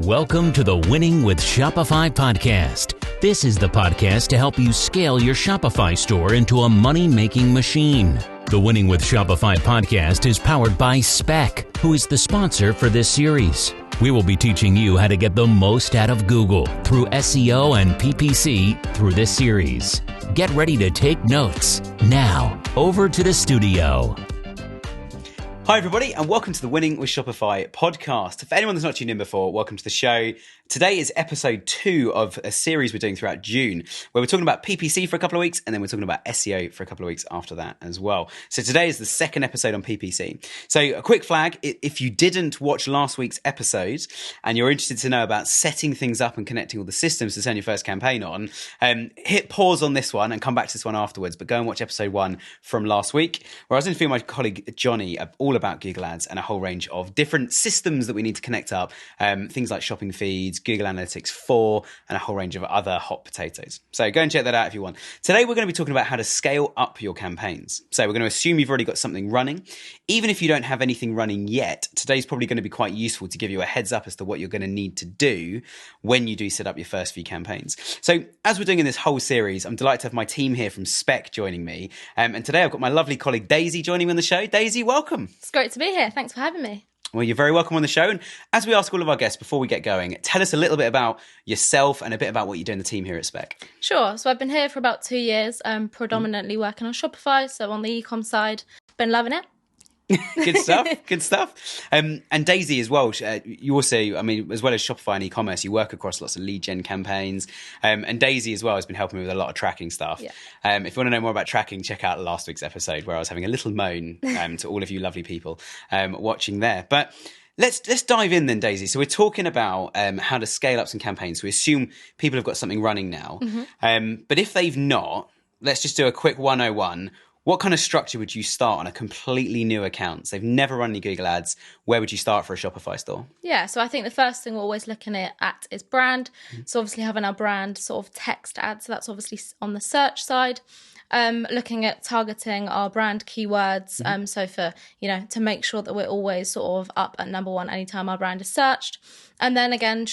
Welcome to the Winning with Shopify podcast. This is the podcast to help you scale your Shopify store into a money-making machine. The Winning with Shopify podcast is powered by Spec, who is the sponsor for this series. We will be teaching you how to get the most out of Google through SEO and PPC through this series. Get ready to take notes. Now, over to the studio. Hi everybody and welcome to the Winning with Shopify podcast. For anyone that's not tuned in before, welcome to the show. Today is episode 2 of a series we're doing throughout June where we're talking about PPC for a couple of weeks and then we're talking about SEO for a couple of weeks after that as well. So today is the second episode on PPC. So a quick flag, if you didn't watch last week's episode and you're interested to know about setting things up and connecting all the systems to turn your first campaign on, hit pause on this one and come back to this one afterwards, but go and watch episode 1 from last week where I was interviewing my colleague Johnny all about Google Ads and a whole range of different systems that we need to connect up, things like shopping feeds, Google Analytics 4, and a whole range of other hot potatoes. So go and check that out if you want. Today we're going to be talking about how to scale up your campaigns. So we're going to assume you've already got something running. Even if you don't have anything running yet, today's probably going to be quite useful to give you a heads up as to what you're going to need to do when you do set up your first few campaigns. So as we're doing in this whole series, I'm delighted to have my team here from Spec joining me. And today I've got my lovely colleague Daisy joining me on the show. Daisy, welcome. It's great to be here. Thanks for having me. Well, you're very welcome on the show. And as we ask all of our guests before we get going, tell us a little bit about yourself and a bit about what you do in the team here at Spec. Sure. So I've been here for about 2 years, predominantly working on Shopify. So on the e-com side, been loving it. Good stuff. Good stuff. And Daisy as well, you also, I mean, as well as Shopify and e-commerce, you work across lots of lead gen campaigns. And Daisy as well has been helping me with a lot of tracking stuff. Yeah. If you want to know more about tracking, check out last week's episode where I was having a little moan to all of you lovely people watching there. But let's dive in then, Daisy. So we're talking about how to scale up some campaigns. We assume people have got something running now. Mm-hmm. But if they've not, let's just do a quick 101. What kind of structure would you start on a completely new account? So they've never run any Google Ads. Where would you start for a Shopify store? Yeah, so I think the first thing we're always looking at is brand. So obviously having our brand sort of text ad. So that's obviously on the search side. Looking at targeting our brand keywords. So for, to make sure that we're always sort of up at number 1 anytime our brand is searched. And then again,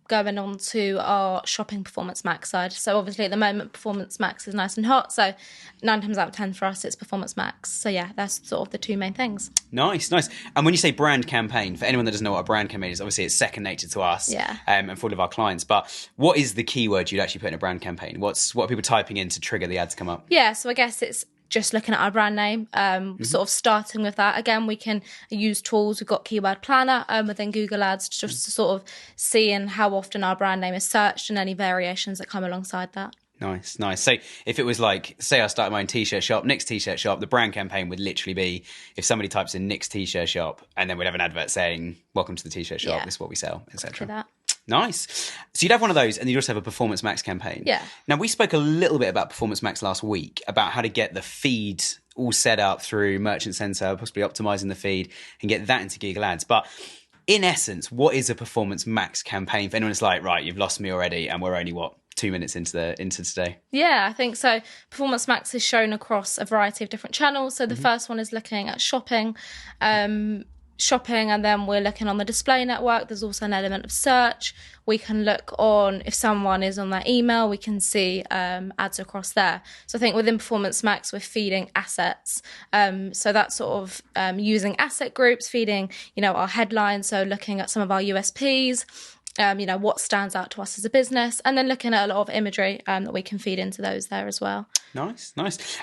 going on to our shopping Performance Max side. So obviously at the moment, Performance Max is nice and hot. So 9 times out of 10 for us, it's Performance Max. So yeah, that's sort of the 2 main things. Nice. And when you say brand campaign, for anyone that doesn't know what a brand campaign is, obviously it's second nature to us and for all of our clients. But what is the keyword you'd actually put in a brand campaign? What are people typing in to trigger the ad to come up? Yeah, so I guess it's just looking at our brand name, sort of starting with that. Again, we can use tools. We've got Keyword Planner within Google Ads just to sort of seeing how often our brand name is searched and any variations that come alongside that. Nice. So if it was like, say I started my own t-shirt shop, Nick's t-shirt shop, the brand campaign would literally be if somebody types in Nick's t-shirt shop and then we'd have an advert saying, welcome to the t-shirt shop, this is what we sell, etc. Nice. So you'd have one of those and you'd also have a Performance Max campaign. Yeah. Now, we spoke a little bit about Performance Max last week, about how to get the feed all set up through Merchant Center, possibly optimizing the feed and get that into Google Ads. But in essence, what is a Performance Max campaign? For anyone that's like, right, you've lost me already and we're only, 2 minutes into today? Yeah, I think so. Performance Max is shown across a variety of different channels. So the first one is looking at shopping, and then we're looking on the display network. There's also an element of search. We can look on, if someone is on their email, we can see ads across there. So I think within Performance Max, we're feeding assets. So that's sort of using asset groups, feeding, our headlines. So looking at some of our USPs, what stands out to us as a business, and then looking at a lot of imagery that we can feed into those there as well. Nice.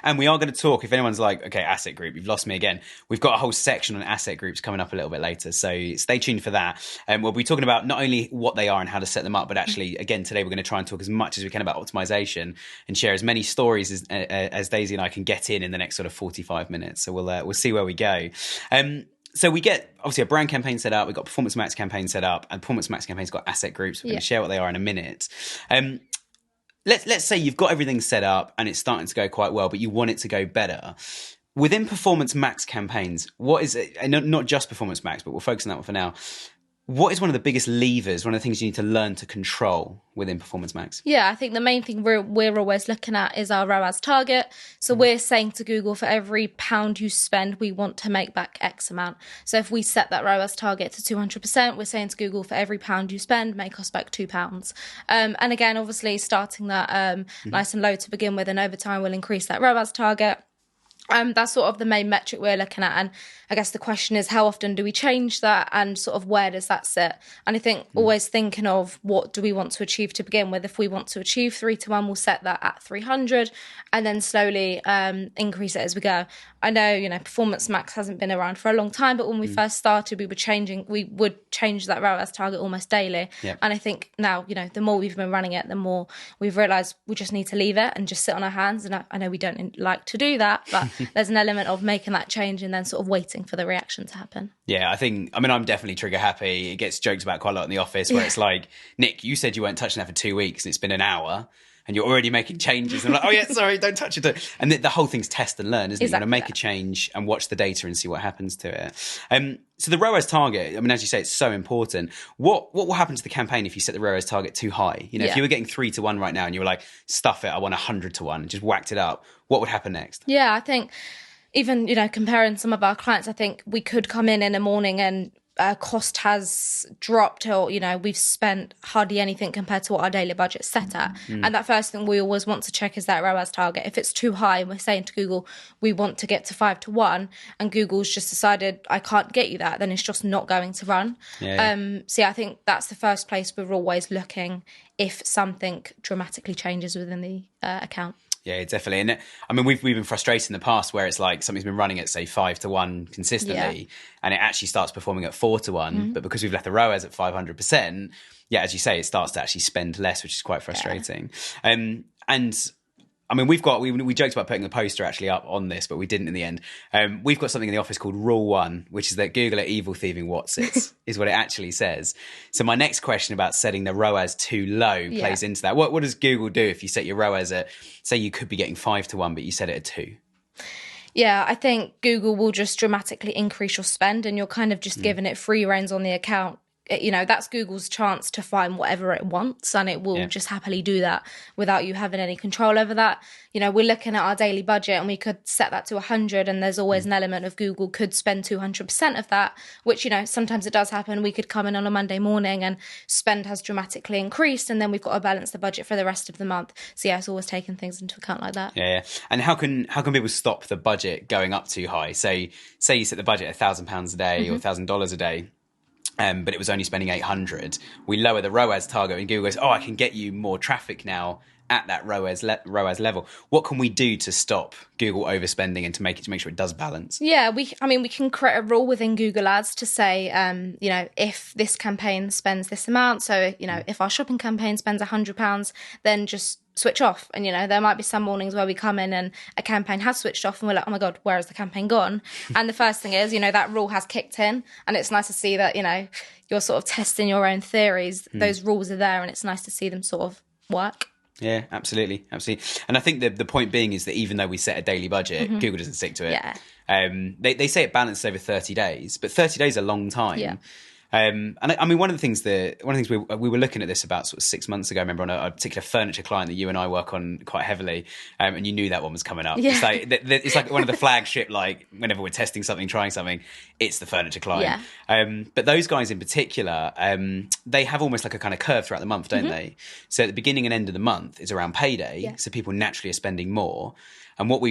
And we are going to talk, if anyone's like, okay, asset group, you've lost me again. We've got a whole section on asset groups coming up a little bit later. So stay tuned for that. We'll be talking about not only what they are and how to set them up, but actually, again, today we're going to try and talk as much as we can about optimization and share as many stories as Daisy and I can get in the next sort of 45 minutes. So we'll see where we go. So we get, obviously, a brand campaign set up. We've got Performance Max campaign set up. And Performance Max campaign's got asset groups. We're going to share what they are in a minute. Let's say you've got everything set up and it's starting to go quite well, but you want it to go better. Within Performance Max campaigns, what is it? And not just Performance Max, but we'll focus on that one for now. What is one of the biggest levers, one of the things you need to learn to control within Performance Max? Yeah, I think the main thing we're always looking at is our ROAS target. So we're saying to Google, for every £1 you spend, we want to make back X amount. So if we set that ROAS target to 200%, we're saying to Google, for every £1 you spend, make us back £2. And again, obviously starting that nice and low to begin with, and over time we'll increase that ROAS target. That's sort of the main metric we're looking at. And I guess the question is, how often do we change that, and sort of where does that sit? And I think always thinking of what do we want to achieve to begin with. If we want to achieve 3-1, we'll set that at 300 and then slowly increase it as we go. I know, Performance Max hasn't been around for a long time, but when we first started, we would change that ROAS target almost daily. Yep. And I think now, the more we've been running it, the more we've realised we just need to leave it and just sit on our hands. And I know we don't like to do that, but there's an element of making that change and then sort of waiting for the reaction to happen. Yeah, I'm definitely trigger happy. It gets joked about quite a lot in the office where it's like, Nick, you said you weren't touching that for 2 weeks and it's been an hour and you're already making changes. And I'm like, oh yeah, sorry, don't touch it. And the whole thing's test and learn, isn't it? You want to make a change and watch the data and see what happens to it. So the ROAS target, as you say, it's so important. What will happen to the campaign if you set the ROAS target too high? If you were getting 3-1 right now and you were like, stuff it, I want 100-1, and just whacked it up, what would happen next? Yeah, I think even, comparing some of our clients, I think we could come in a morning and cost has dropped, or, we've spent hardly anything compared to what our daily budget's set at. And that first thing we always want to check is that ROAS target. If it's too high and we're saying to Google, we want to get to 5-1, and Google's just decided, I can't get you that, then it's just not going to run. So I think that's the first place we're always looking if something dramatically changes within the account. Yeah, definitely. And we've been frustrated in the past where it's like something's been running at, say, 5-1 consistently, and it actually starts performing at 4-1. But because we've left the ROAS at 500%, as you say, it starts to actually spend less, which is quite frustrating. We joked about putting the poster actually up on this, but we didn't in the end. We've got something in the office called Rule 1, which is that Google are evil thieving Watsits, is what it actually says. So my next question about setting the ROAS too low plays into that. What does Google do if you set your ROAS at, say you could be getting 5-1, but you set it at 2? Yeah, I think Google will just dramatically increase your spend, and you're kind of just giving it free reins on the account. That's Google's chance to find whatever it wants, and it will just happily do that without you having any control over that. We're looking at our daily budget and we could set that to 100, and there's always an element of Google could spend 200% of that, which, sometimes it does happen. We could come in on a Monday morning and spend has dramatically increased, and then we've got to balance the budget for the rest of the month. So it's always taking things into account like that. Yeah. And how can people stop the budget going up too high? Say you set the budget at £1,000 a day or $1,000 a day. But it was only spending 800. We lower the ROAS target, and Google goes, "Oh, I can get you more traffic now at that ROAS level." What can we do to stop Google overspending and to make sure it does balance? Yeah, we can create a rule within Google Ads to say, if this campaign spends this amount, so if our shopping campaign spends £100, then just switch off. And there might be some mornings where we come in and a campaign has switched off and we're like, oh my god, where has the campaign gone? And the first thing is, that rule has kicked in, and it's nice to see that you're sort of testing your own theories. Those rules are there, and it's nice to see them sort of work. Yeah, absolutely. And I think the point being is that even though we set a daily budget, Google doesn't stick to it. They say it balances over 30 days, but 30 days is a long time. And one of the things we were looking at this about sort of 6 months ago, I remember, on a particular furniture client that you and I work on quite heavily, and you knew that one was coming up. It's like one of the flagship, like whenever we're testing something, trying something, it's the furniture client. But those guys in particular, they have almost like a kind of curve throughout the month, don't they? So at the beginning and end of the month is around payday, so people naturally are spending more. And what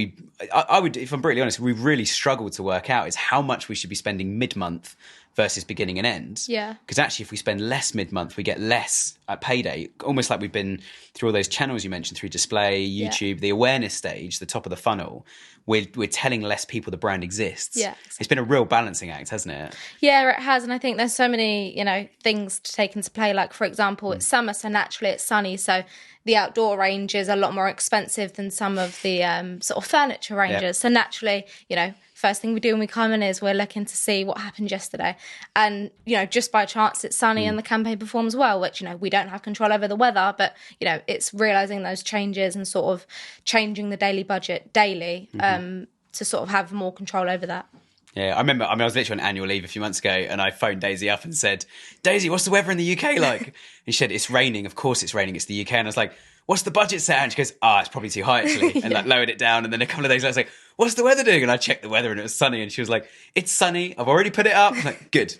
I would, if I'm brutally honest, we really struggled to work out is how much we should be spending mid-month versus beginning and end. Because actually, if we spend less mid-month, we get less at payday. Almost like we've been through all those channels you mentioned, through display, YouTube, the awareness stage, the top of the funnel. We're telling less people the brand exists. It's been a real balancing act, hasn't it? Yeah, it has. And I think there's so many, things to take into play. Like, for example, it's summer, so naturally it's sunny. So the outdoor range is a lot more expensive than some of the sort of furniture ranges. So naturally, first thing we do when we come in is we're looking to see what happened yesterday. And, just by chance it's sunny and the campaign performs well, which, we don't have control over the weather, but, it's realising those changes and sort of changing the daily budget daily to sort of have more control over that. Yeah, I remember, I was literally on annual leave a few months ago and I phoned Daisy up and said, Daisy, what's the weather in the UK like? And she said, it's raining. Of course it's raining. It's the UK. And I was like, what's the budget set? And she goes, it's probably too high actually. And like lowered it down. And then a couple of days later, I was like, what's the weather doing? And I checked the weather and it was sunny. And she was like, it's sunny. I've already put it up. I was like, good.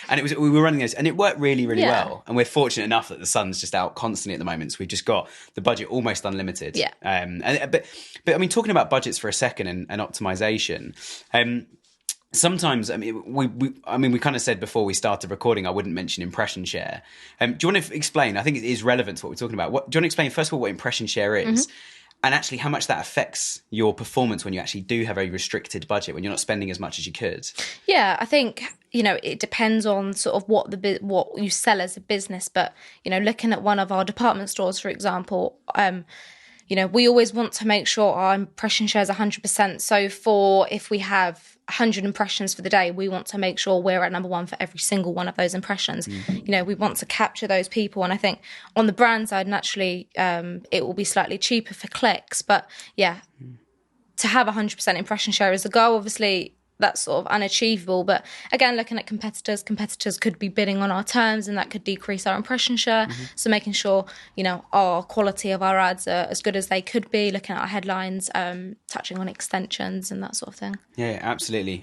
And we were running those and it worked really, really well. And we're fortunate enough that the sun's just out constantly at the moment. So we've just got the budget almost unlimited. Yeah. But I mean, talking about budgets for a second and optimization, sometimes, I mean, we kind of said before we started recording, I wouldn't mention impression share. Do you want to explain? I think it is relevant to what we're talking about. Do you want to explain, first of all, what impression share is and actually how much that affects your performance when you actually do have a restricted budget, when you're not spending as much as you could? Yeah, I think, it depends on sort of what you sell as a business. But, looking at one of our department stores, for example, we always want to make sure our impression share is 100%. So if we have 100 impressions for the day, we want to make sure we're at number one for every single one of those impressions. We want to capture those people. And I think on the brand side, naturally, it will be slightly cheaper for clicks. But yeah, to have 100% impression share is the goal. Obviously, that's sort of unachievable. But again, looking at competitors could be bidding on our terms and that could decrease our impression share. So making sure, our quality of our ads are as good as they could be, looking at our headlines, touching on extensions and that sort of thing. Yeah, absolutely.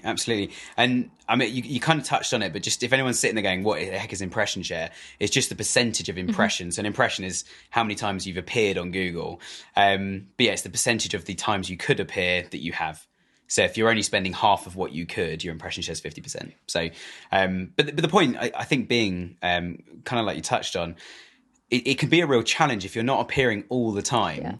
And I mean, you kind of touched on it, but just if anyone's sitting there going, what the heck is impression share? It's just the percentage of impressions. An impression is how many times you've appeared on Google. But yeah, it's the percentage of the times you could appear that you have. So if you're only spending half of what you could, your impression share is 50%. So, but the point, I think, being kind of like you touched on, it can be a real challenge if you're not appearing all the time.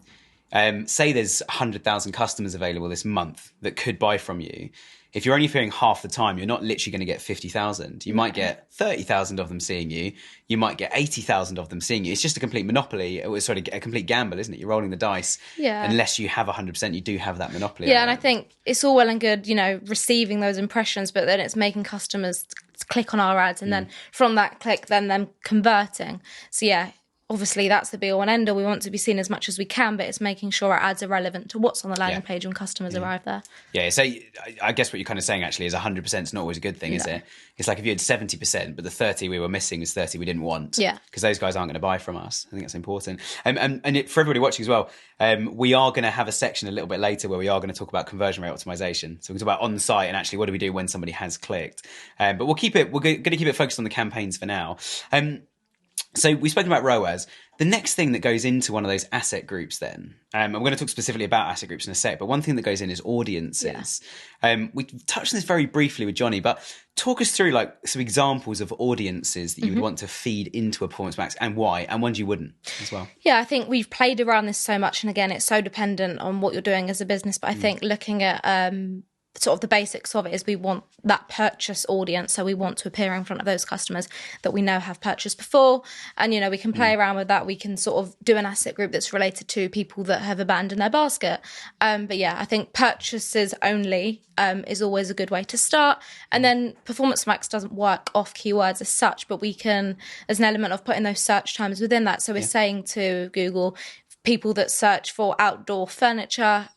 Say there's 100,000 customers available this month that could buy from you. If you're only appearing half the time, you're not literally going to get 50,000. You might get 30,000 of them seeing you. You might get 80,000 of them seeing you. It's just a complete monopoly. It was sort of a complete gamble, isn't it? You're rolling the dice. Yeah. Unless you have 100%, you do have that monopoly. Yeah, and I think it's all well and good, receiving those impressions, but then it's making customers click on our ads and then from that click, then them converting. So yeah, obviously that's the be all and end all. We want to be seen as much as we can, but it's making sure our ads are relevant to what's on the landing page when customers arrive there. Yeah, so I guess what you're kind of saying actually is 100% is not always a good thing, is it? It's like if you had 70%, but the 30 we were missing was 30 we didn't want. Yeah. Because those guys aren't going to buy from us. I think that's important. And for everybody watching as well, we are going to have a section a little bit later where we are going to talk about conversion rate optimization. So we're going to talk about on-site and actually what do we do when somebody has clicked. But we're going to keep it focused on the campaigns for now. So we've spoken about ROAS. The next thing that goes into one of those asset groups then, and we're going to talk specifically about asset groups in a sec, but one thing that goes in is audiences. We touched on this very briefly with Johnny, but talk us through like some examples of audiences that you would want to feed into a Performance Max and why, and ones you wouldn't as well. Yeah, I think we've played around this so much, and again, it's so dependent on what you're doing as a business, but I think looking at sort of the basics of it is we want that purchase audience. So we want to appear in front of those customers that we know have purchased before. And, we can play around with that. We can sort of do an asset group that's related to people that have abandoned their basket. But yeah, I think purchases only is always a good way to start. And then Performance Max doesn't work off keywords as such, but we can, there's an element of putting those search terms within that. So we're saying to Google, people that search for outdoor furniture,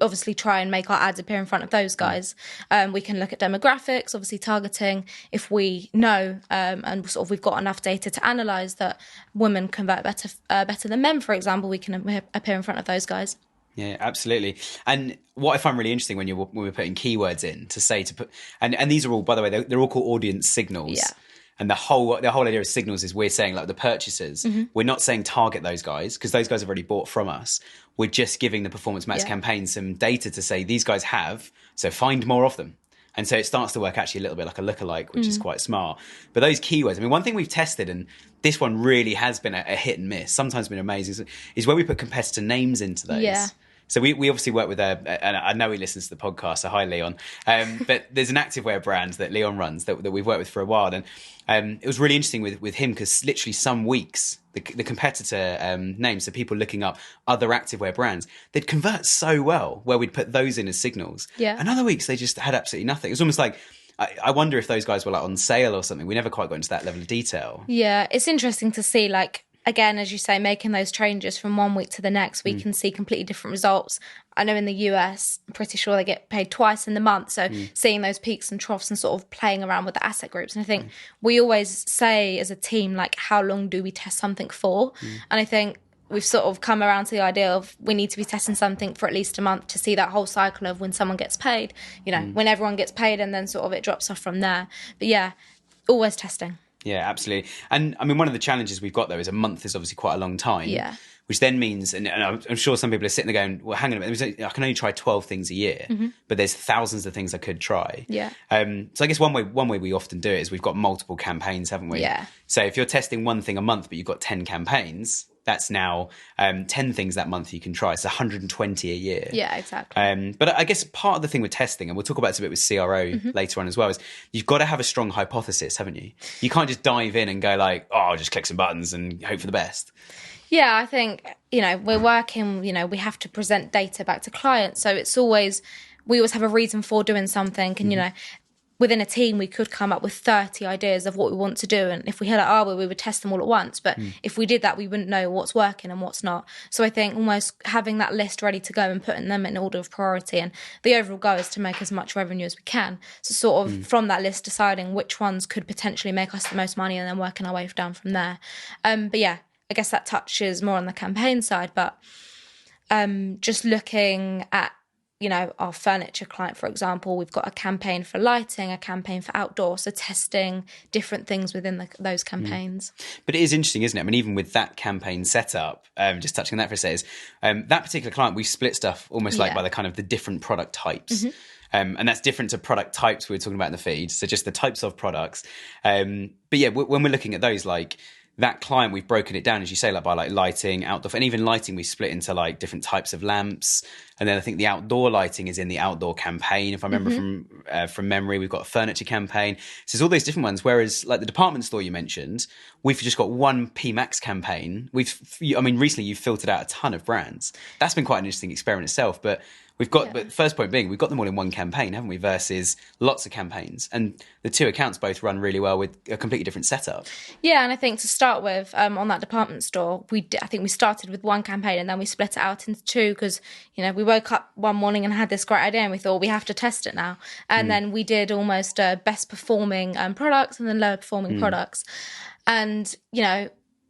obviously try and make our ads appear in front of those guys. We can look at demographics, obviously targeting if we know and sort of we've got enough data to analyse that women convert better than men, for example, we can appear in front of those guys. Yeah, absolutely. And what I find really interesting when we're putting keywords in to put, and these are all, by the way, they're all called audience signals. Yeah. And the whole idea of signals is we're saying like the purchasers, we're not saying target those guys because those guys have already bought from us. We're just giving the Performance Max campaign some data to say these guys have, so find more of them. And so it starts to work actually a little bit like a lookalike, which is quite smart. But those keywords, I mean, one thing we've tested, and this one really has been a hit and miss, sometimes been amazing, is where we put competitor names into those. Yeah. So we obviously work with and I know he listens to the podcast, so hi, Leon. But there's an activewear brand that Leon runs that we've worked with for a while. And it was really interesting with him because literally some weeks, the competitor names, so people looking up other activewear brands, they'd convert so well where we'd put those in as signals. Yeah. And other weeks, they just had absolutely nothing. It was almost like, I wonder if those guys were like on sale or something. We never quite got into that level of detail. Yeah, it's interesting to see like, again, as you say, making those changes from one week to the next, we can see completely different results. I know in the US, I'm pretty sure they get paid twice in the month. So seeing those peaks and troughs and sort of playing around with the asset groups. And I think we always say as a team, like, how long do we test something for? And I think we've sort of come around to the idea of we need to be testing something for at least a month to see that whole cycle of when someone gets paid, when everyone gets paid, and then sort of it drops off from there. But yeah, always testing. Yeah, absolutely. And I mean, one of the challenges we've got though is a month is obviously quite a long time. Yeah. Which then means, and I'm sure some people are sitting there going, well, hang on a minute, I can only try 12 things a year, but there's thousands of things I could try. Yeah. So I guess one way we often do it is we've got multiple campaigns, haven't we? Yeah. So if you're testing one thing a month, but you've got 10 campaigns, that's now 10 things that month you can try. It's 120 a year. Yeah, exactly. But I guess part of the thing with testing, and we'll talk about this a bit with CRO later on as well, is you've got to have a strong hypothesis, haven't you? You can't just dive in and go like, oh, I'll just click some buttons and hope for the best. Yeah, I think, we're working, we have to present data back to clients. So we always have a reason for doing something. And, within a team, we could come up with 30 ideas of what we want to do. And if we had we would test them all at once. But if we did that, we wouldn't know what's working and what's not. So I think almost having that list ready to go and putting them in order of priority. And the overall goal is to make as much revenue as we can. So sort of from that list, deciding which ones could potentially make us the most money and then working our way down from there. But yeah, I guess that touches more on the campaign side. But just looking at, our furniture client, for example, we've got a campaign for lighting, a campaign for outdoor, so testing different things within those campaigns. But it is interesting, isn't it? I mean, even with that campaign setup, just touching on that for a second, that particular client, we split stuff almost like by the kind of the different product types. And that's different to product types we were talking about in the feed, so just the types of products. But yeah, when we're looking at those, like, that client, we've broken it down, as you say, like by like lighting, outdoor, and even lighting, we split into like different types of lamps. And then I think the outdoor lighting is in the outdoor campaign. If I remember from memory, we've got a furniture campaign. So there's all these different ones. Whereas like the department store you mentioned, we've just got one PMax campaign. Recently you've filtered out a ton of brands. That's been quite an interesting experiment itself. But but first point being, we've got them all in one campaign, haven't we? Versus lots of campaigns. And the two accounts both run really well with a completely different setup. Yeah, and I think to start with, on that department store, I think we started with one campaign and then we split it out into two because, we woke up one morning and had this great idea and we thought we have to test it now. And then we did almost best performing products and then lower performing products. And,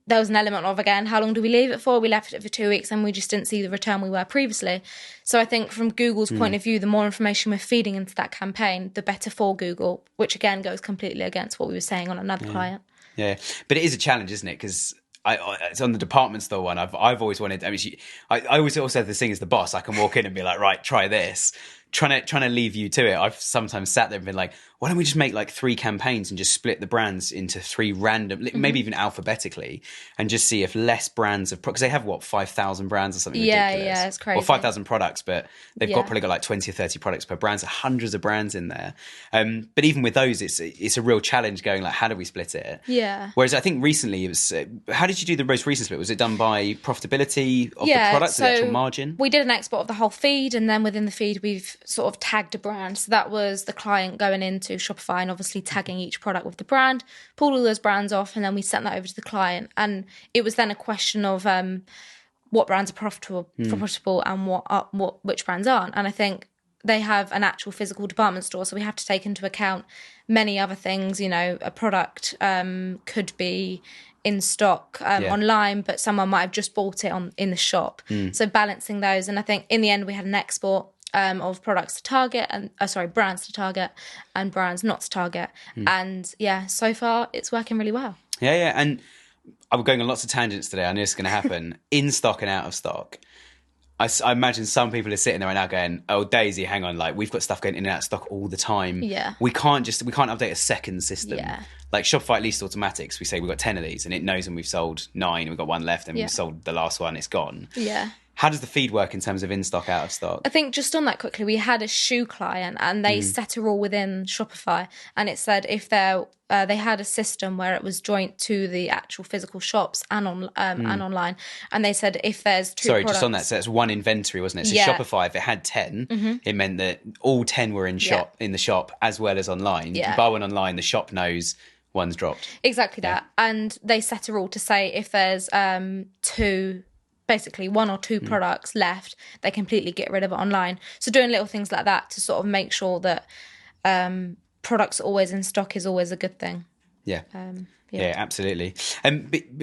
there was an element of, again, how long do we leave it for? We left it for 2 weeks and we just didn't see the return we were previously. So I think from Google's point of view, the more information we're feeding into that campaign, the better for Google, which again goes completely against what we were saying on another client. Yeah, but it is a challenge, isn't it? Because it's on the department store one. I've always wanted. I always also have this thing as the boss. I can walk in and be like, right, try this. Trying to leave you to it. I've sometimes sat there and been like, why don't we just make like 3 campaigns and just split the brands into 3 random, maybe even alphabetically, and just see if less brands have, because they have 5,000 brands or something ridiculous. Yeah, it's crazy. Or 5,000 products, but they've probably got like 20 or 30 products per brand, so hundreds of brands in there. But even with those, it's a real challenge going like, how do we split it? Yeah. Whereas I think recently it was, how did you do the most recent split? Was it done by profitability of the product, so the actual margin? We did an export of the whole feed, and then within the feed we've sort of tagged a brand. So that was the client going into Shopify and obviously tagging each product with the brand, pulled all those brands off, and then we sent that over to the client. And it was then a question of what brands are profitable and which brands aren't. And I think they have an actual physical department store, so we have to take into account many other things. A product could be in stock online, but someone might have just bought it in the shop. So balancing those. And I think in the end we had an export of products to target and brands to target and brands not to target. And yeah, so far it's working really well. Yeah. And I'm going on lots of tangents today. I know it's going to happen. In stock and out of stock. I imagine some people are sitting there right now going, oh, Daisy, hang on, like we've got stuff going in and out of stock all the time. Yeah. We can't update a second system. Yeah. Like Shopify leased automatics, we say we've got 10 of these and it knows when we've sold 9 and we've got 1 left and we've sold the last one, it's gone. Yeah. How does the feed work in terms of in stock, out of stock? I think just on that quickly, we had a shoe client and they set a rule within Shopify, and it said if they had a system where it was joint to the actual physical shops and online, and they said if there's 2 products... just on that, so that's one inventory, wasn't it? So Shopify, if it had 10, it meant that all 10 were in the shop as well as online. Yeah. If you buy one online, the shop knows one's dropped. Exactly that. And they set a rule to say if there's basically one or two products left, they completely get rid of it online. So doing little things like that to sort of make sure that products are always in stock is always a good thing. Yeah. Yeah, absolutely.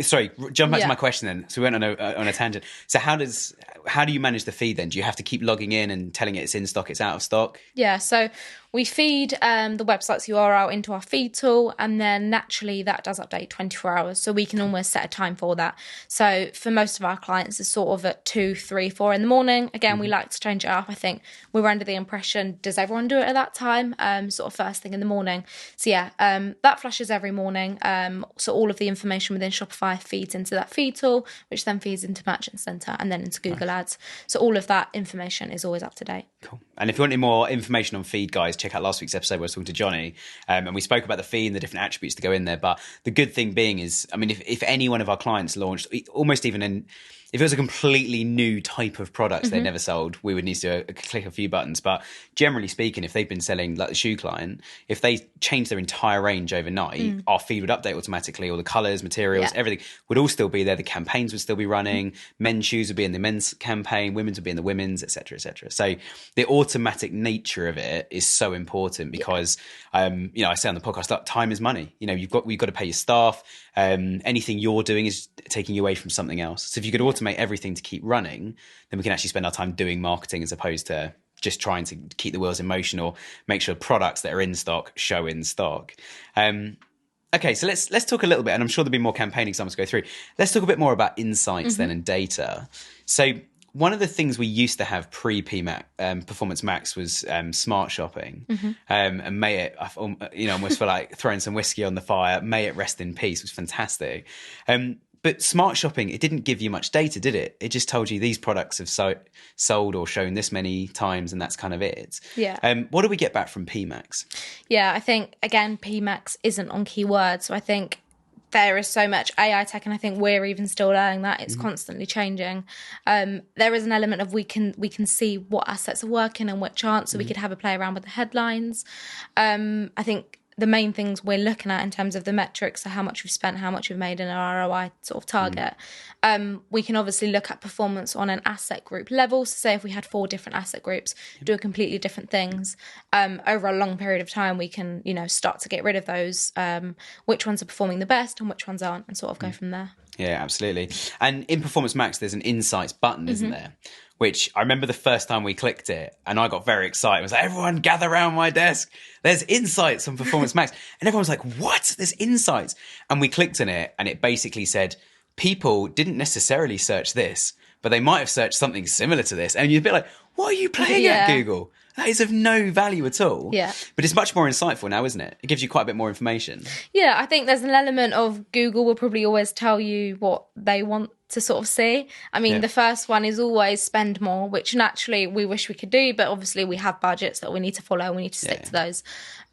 Sorry, jump back to my question then. So we went on a tangent. So how do you manage the feed then? Do you have to keep logging in and telling it it's in stock, it's out of stock? Yeah, so we feed the website's URL into our feed tool, and then naturally that does update 24 hours. So we can almost set a time for that. So for most of our clients, it's sort of at 2, 3, 4 in the morning. Again, we like to change it up. I think we were under the impression, does everyone do it at that time? Sort of first thing in the morning. So yeah, that flashes every morning. So all of the information within Shopify feeds into that feed tool, which then feeds into Merchant Center and then into Google Ads. So all of that information is always up to date. Cool. And if you want any more information on feed, guys, check out last week's episode where I was talking to Johnny, and we spoke about the feed and the different attributes to go in there. But the good thing being is, I mean, if any one of our clients launched, almost even if it was a completely new type of product they'd never sold, we would need to click a few buttons. But generally speaking, if they've been selling, like the shoe client, if they change their entire range overnight, our feed would update automatically. All the colours, materials, everything would all still be there. The campaigns would still be running. Men's shoes would be in the men's campaign. Women's would be in the women's, etc., etc. So the automatic nature of it is so important because, I say on the podcast, time is money. We've got to pay your staff. Anything you're doing is taking you away from something else. So if you could automate everything to keep running, then we can actually spend our time doing marketing as opposed to just trying to keep the wheels in motion or make sure products that are in stock show in stock. Okay, so let's talk a little bit, and I'm sure there'll be more campaign examples to go through. Let's talk a bit more about insights then and data. So one of the things we used to have pre-PMAX, Performance Max was smart shopping. And may it, I almost feel like throwing some whiskey on the fire, may it rest in peace, was fantastic. But smart shopping, it didn't give you much data, did it? It just told you these products have sold or shown this many times, and that's kind of it. Yeah. What do we get back from PMAX? Yeah, I think, again, PMAX isn't on keywords. So I think there is so much AI tech, and I think we're even still learning that. It's constantly changing. There is an element of we can see what assets are working and which aren't, so we could have a play around with the headlines. I think the main things we're looking at in terms of the metrics are how much we've spent, how much we've made in our ROI sort of target. We can obviously look at performance on an asset group level. So say if we had 4 different asset groups do completely different things, over a long period of time, we can, start to get rid of those, which ones are performing the best and which ones aren't, and sort of go from there. Yeah, absolutely. And in Performance Max, there's an insights button, isn't there? Which I remember the first time we clicked it and I got very excited. I was like, everyone gather around my desk. There's insights on Performance Max. And everyone was like, what? There's insights. And we clicked on it and it basically said, people didn't necessarily search this, but they might have searched something similar to this. And you'd be like, what are you playing at, Google? That is of no value at all. Yeah. But it's much more insightful now, isn't it? It gives you quite a bit more information. Yeah, I think there's an element of Google will probably always tell you what they want to sort of see. I mean, the first one is always spend more, which naturally we wish we could do, but obviously we have budgets that we need to follow. We need to stick to those.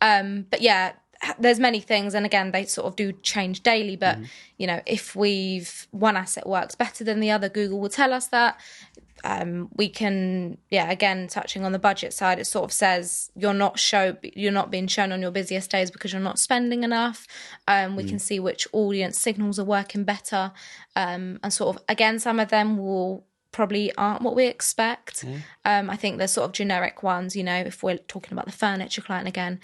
But yeah, there's many things, and again, they sort of do change daily, but if one asset works better than the other, Google will tell us that. We can, again, touching on the budget side, it sort of says you're not being shown on your busiest days because you're not spending enough. We can see which audience signals are working better, and sort of, again, some of them probably aren't what we expect. I think there's sort of generic ones, if we're talking about the furniture client again,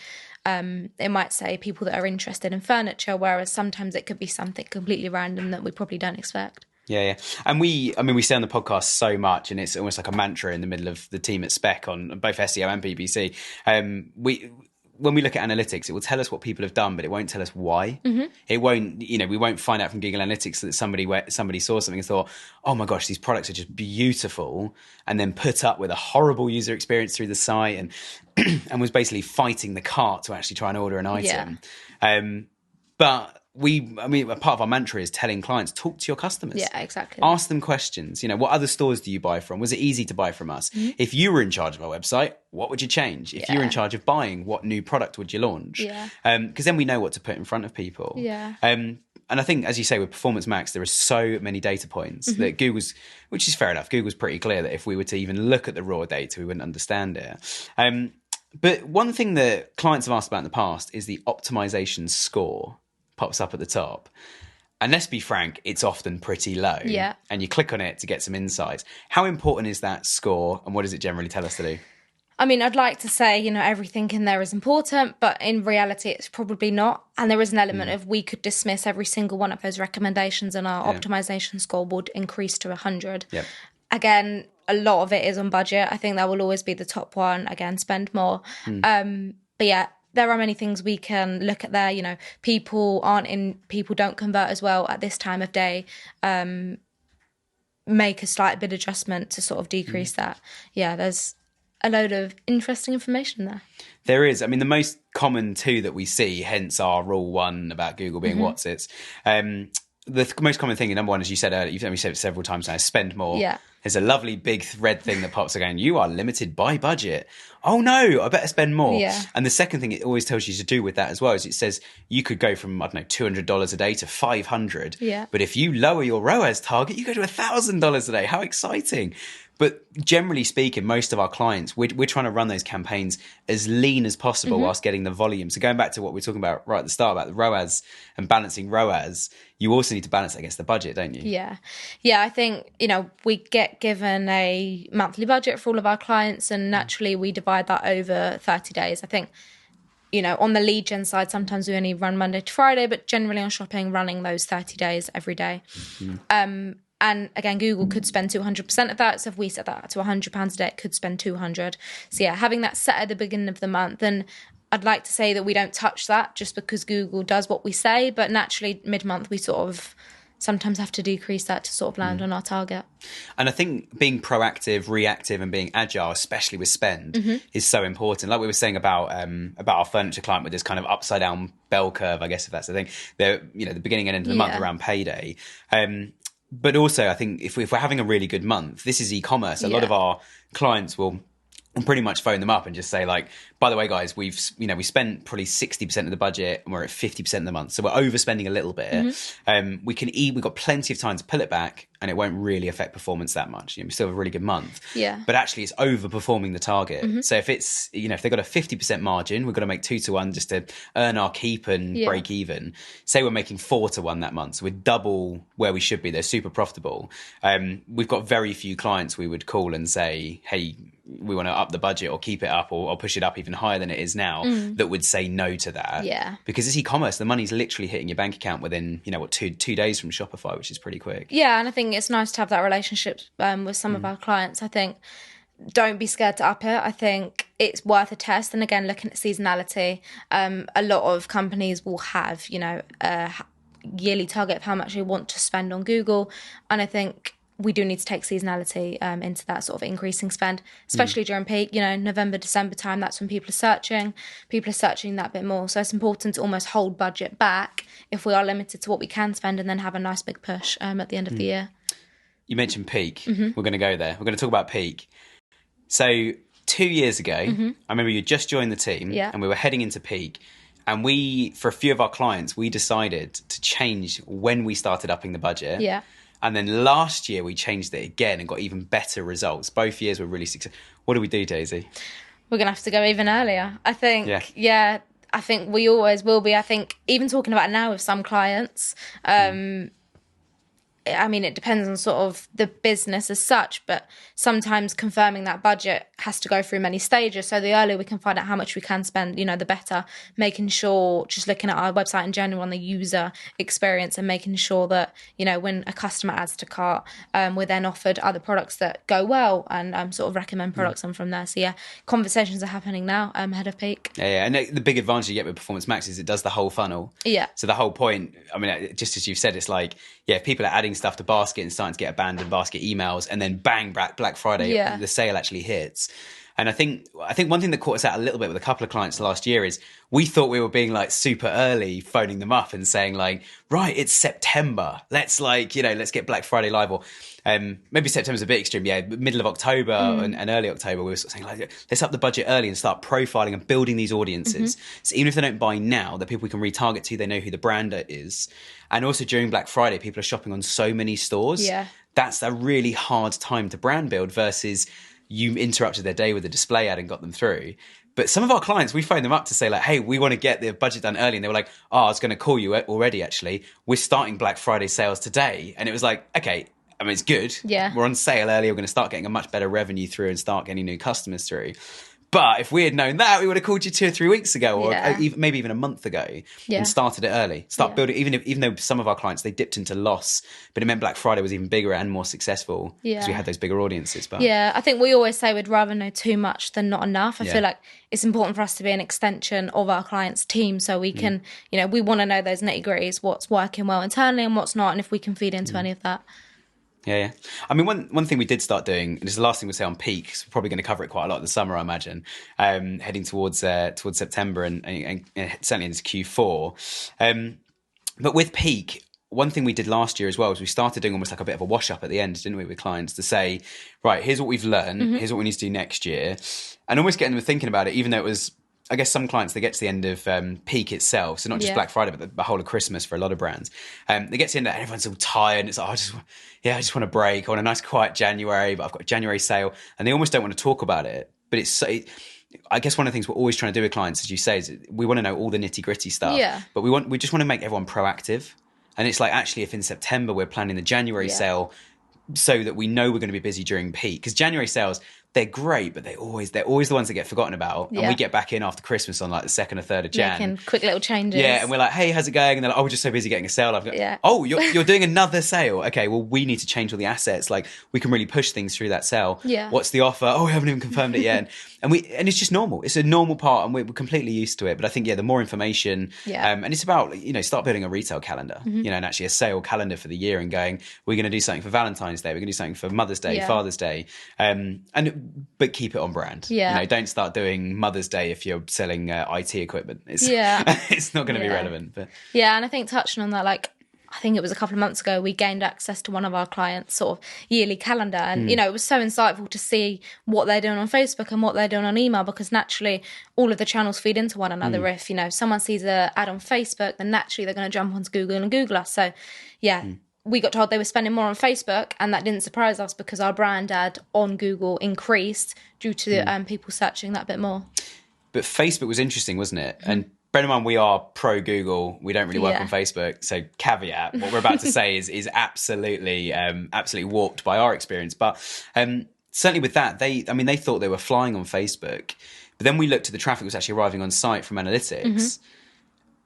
it might say people that are interested in furniture, whereas sometimes it could be something completely random that we probably don't expect. Yeah. And we say on the podcast so much, and it's almost like a mantra in the middle of the team at Spec on both SEO and PPC. When we look at analytics, it will tell us what people have done, but it won't tell us why. It won't, we won't find out from Google Analytics that somebody saw something and thought, oh my gosh, these products are just beautiful, and then put up with a horrible user experience through the site and was basically fighting the cart to actually try and order an item. But part of our mantra is telling clients, talk to your customers. Yeah, exactly. Ask them questions. What other stores do you buy from? Was it easy to buy from us? If you were in charge of our website, what would you change? If you were in charge of buying, what new product would you launch? Because then we know what to put in front of people. And I think, as you say, with Performance Max, there are so many data points that which is fair enough. Google's pretty clear that if we were to even look at the raw data, we wouldn't understand it. But one thing that clients have asked about in the past is the optimization score. pops up at the top. And let's be frank, it's often pretty low. Yeah. And you click on it to get some insights. How important is that score, and what does it generally tell us to do? I mean, I'd like to say, you know, everything in there is important, but in reality, it's probably not. And there is an element of we could dismiss every single one of those recommendations and our optimization score would increase to 100. Yep. Again, a lot of it is on budget. I think that will always be the top one. Again, spend more. But yeah, there are many things we can look at there. You know, people don't convert as well at this time of day. Make a slight bid adjustment to sort of decrease that. Yeah, there's a load of interesting information there. There is. I mean, the most common two that we see, hence our rule one about Google being what's it's. The most common thing, number one, as you said earlier, you've said it several times now, is spend more. Yeah. There's a lovely big red thing that pops again. You are limited by budget. Oh no, I better spend more. Yeah. And the second thing it always tells you to do with that as well is it says you could go from, I don't know, $200 a day to $500. Yeah. But if you lower your ROAS target, you go to $1,000 a day. How exciting. But generally speaking, most of our clients, we're trying to run those campaigns as lean as possible whilst getting the volume. So going back to what we were talking about right at the start about the ROAS and balancing ROAS, you also need to balance that against the budget, don't you? Yeah. Yeah, I think, you know, we get given a monthly budget for all of our clients and naturally we divide that over 30 days. I think, you know, on the lead gen side, sometimes we only run Monday to Friday, but generally on shopping, running those 30 days every day. And again, Google could spend 200% of that. So if we set that to £100 a day, it could spend 200. So yeah, having that set at the beginning of the month. And I'd like to say that we don't touch that just because Google does what we say. But naturally, mid-month, we sort of sometimes have to decrease that to sort of land on our target. And I think being proactive, reactive and being agile, especially with spend, is so important. Like we were saying about our furniture client with this kind of upside down bell curve, I guess, if that's the thing. They're, you know, the beginning and end of the month around payday. But also, I think if we're having a really good month, this is e-commerce. A lot of our clients will pretty much phone them up and just say, like, by the way, guys, we spent probably 60% of the budget and we're at 50% of the month. So we're overspending a little bit. We've got plenty of time to pull it back and it won't really affect performance that much. You know, we still have a really good month. Yeah. But actually it's overperforming the target. So if it's, you know, if they've got a 50% margin, we've got to make 2-1 just to earn our keep and break even. Say we're making 4-1 that month. So we're double where we should be. They're super profitable. We've got very few clients we would call and say, hey, we want to up the budget or keep it up or push it up even higher than it is now, that would say no to that. Yeah. Because it's e-commerce. The money's literally hitting your bank account within, you know, what, two days from Shopify, which is pretty quick. Yeah. And I think it's nice to have that relationship with some of our clients. I think don't be scared to up it. I think it's worth a test. And again, looking at seasonality, a lot of companies will have, you know, a yearly target of how much they want to spend on Google. And I think we do need to take seasonality into that sort of increasing spend, especially during peak, you know, November, December time. That's when people are searching that bit more. So it's important to almost hold budget back if we are limited to what we can spend and then have a nice big push at the end of the year. You mentioned peak. We're going to go there. We're going to talk about peak. So 2 years ago, I remember you just joined the team and we were heading into peak. And for a few of our clients, we decided to change when we started upping the budget. Yeah. And then last year we changed it again and got even better results. Both years were really successful. What do we do, Daisy? We're going to have to go even earlier. I think, I think we always will be. I think even talking about it now with some clients, I mean, it depends on sort of the business as such, but sometimes confirming that budget has to go through many stages. So the earlier we can find out how much we can spend, you know, the better. Making sure, just looking at our website in general on the user experience and making sure that, you know, when a customer adds to cart, we're then offered other products that go well and sort of recommend products on from there. So yeah, conversations are happening now ahead of peak. Yeah. And the big advantage you get with Performance Max is it does the whole funnel. Yeah. So the whole point, I mean, just as you've said, it's like, yeah, if people are adding stuff to basket and starting to get abandoned basket emails and then bang, Black Friday, the sale actually hits. And I think one thing that caught us out a little bit with a couple of clients last year is we thought we were being like super early, phoning them up and saying like, right, it's September. Let's let's get Black Friday live. Or maybe September's a bit extreme. Yeah, middle of October and early October, we were sort of saying like, let's up the budget early and start profiling and building these audiences. So even if they don't buy now, the people we can retarget to, they know who the brand is. And also during Black Friday, people are shopping on so many stores. Yeah. That's a really hard time to brand build versus you interrupted their day with a display ad and got them through. But some of our clients, we phoned them up to say like, hey, we want to get the budget done early. And they were like, oh, I was going to call you already, actually. We're starting Black Friday sales today. And it was like, okay, I mean, it's good. Yeah. We're on sale early. We're going to start getting a much better revenue through and start getting new customers through. But if we had known that, we would have called you 2 or 3 weeks ago, or maybe even a month ago, and started it early. Start building, even though some of our clients, they dipped into loss, but it meant Black Friday was even bigger and more successful because we had those bigger audiences. But I think we always say we'd rather know too much than not enough. I feel like it's important for us to be an extension of our clients' team, so we can, we want to know those nitty gritties, what's working well internally and what's not, and if we can feed into any of that. Yeah. I mean, one thing we did start doing, and this is the last thing we'll say on peak, because we're probably going to cover it quite a lot in the summer, I imagine, heading towards September and certainly into Q4. But with peak, one thing we did last year as well is we started doing almost like a bit of a wash up at the end, didn't we, with clients to say, right, here's what we've learned, here's what we need to do next year, and almost getting them thinking about it, even though it was, I guess some clients, they get to the end of peak itself, so not just Black Friday, but the whole of Christmas for a lot of brands. They get to the end of it, and everyone's all tired, and it's like, I just want a break. I want a nice quiet January, but I've got a January sale, and they almost don't want to talk about it. But I guess one of the things we're always trying to do with clients, as you say, is we want to know all the nitty gritty stuff. But we just want to make everyone proactive. And it's like, actually, if in September we're planning the January sale, so that we know we're going to be busy during peak, because January sales, they're great, but they're always the ones that get forgotten about. And we get back in after Christmas on like the 2nd or 3rd of Jan. Making quick little changes. Yeah, and we're like, hey, how's it going? And they're like, oh, we're just so busy getting a sale. I've got, oh, you're doing another sale. Okay, well, we need to change all the assets. Like, we can really push things through that sale. Yeah. What's the offer? Oh, we haven't even confirmed it yet. and it's just normal. It's a normal part, and we're completely used to it. But I think, the more information, and it's about, start building a retail calendar, and actually a sale calendar for the year, and going, we're going to do something for Valentine's Day. We're going to do something for Mother's Day, Father's Day, but keep it on brand. Don't start doing Mother's Day if you're selling IT equipment. It's not going to be relevant. But and I think touching on that, like, I think it was a couple of months ago, we gained access to one of our clients' sort of yearly calendar. And, it was so insightful to see what they're doing on Facebook and what they're doing on email, because naturally all of the channels feed into one another. If, someone sees an ad on Facebook, then naturally they're going to jump onto Google and Google us. So, we got told they were spending more on Facebook, and that didn't surprise us because our brand ad on Google increased due to people searching that bit more. But Facebook was interesting, wasn't it? And bear in mind, we are pro Google. We don't really work on Facebook. So caveat, what we're about to say is absolutely warped by our experience. But certainly with that, they thought they were flying on Facebook. But then we looked at the traffic that was actually arriving on site from analytics,